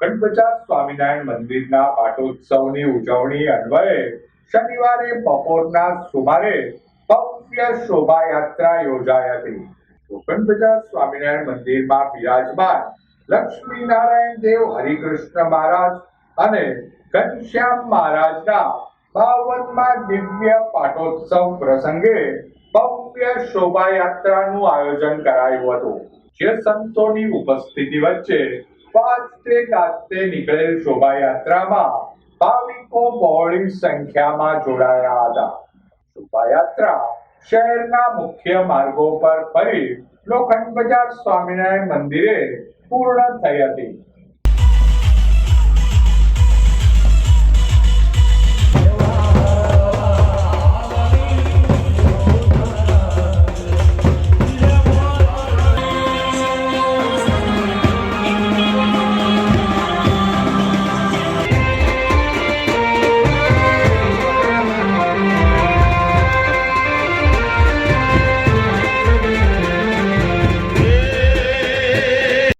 કણબજાર સ્વામિનારાયણ મંદિરના પાટોત્સવની ઉજવણી અન્વયે શનિવારે બપોરના સુમારે ભવ્ય શોભાયાત્રા યોજાઈ હતી। કણબજાર સ્વામિનારાયણ મંદિરમાં બિરાજમાન લક્ષ્મીનારાયણ દેવ હરિકૃષ્ણ મહારાજ અને ઘનશ્યામ મહારાજના 52મા દિવ્ય પાટોત્સવ પ્રસંગે ભવ્ય શોભાયાત્રાનું આયોજન કરાયું હતું, જે સંતોની ઉપસ્થિતિ વચ્ચે વાજતે ગાજતે નીકળેલ શોભાયાત્રામાં ભાવિકો બહોળી સંખ્યામાં જોડાયા હતા। શોભાયાત્રા શહેરના મુખ્ય માર્ગો પર ફરી લોખંડ બજાર સ્વામિનારાયણ મંદિરે પૂર્ણ થઈ હતી।